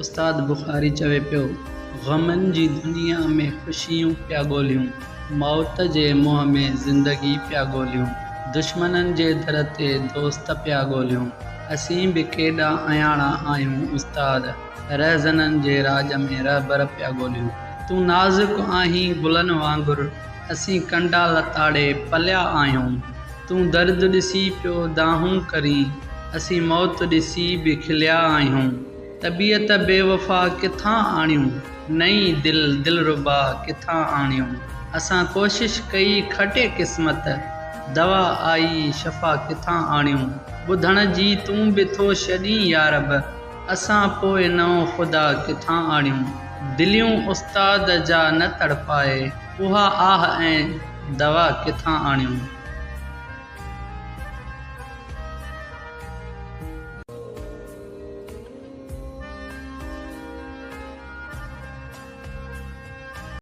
उस्ताद बुखारी चवे पियो, ग़मनि जी दुनिया में ख़ुशियूं पिया ॻोल्हियूं, मौत जे मुंहं में ज़िंदगी पिया ॻोल्हियूं, दुश्मननि जे दर ते दोस्त पिया ॻोल्हियूं। असीं बि केॾा अयाणा आहियूं उस्ताद, रहज़ननि जे राज में रहबर पिया ॻोल्हियूं। तूं नाज़ुक आहीं गुलनि वांगुरु, असीं कंडा लताड़े पलिया आहियूं। तूं दर्द ॾिसी पियो दाहूं करी, असीं मौत ॾिसी बि खिलिया आहियूं। तबीयत बेवफ़ा किथां आणियूं, नई दिलरुबा किथां आणियूं। असां कोशिश कई खटे क़िस्मत, दवा आई शफ़ा किथां आणियूं। ॿुधण जी तूं बि थो छॾीं यारब, असां पोइ नओं ख़ुदा किथां आणियूं। दिलियूं उस्ताद जा न तड़पाए, उहा आह ऐं दवा किथां आणियूं।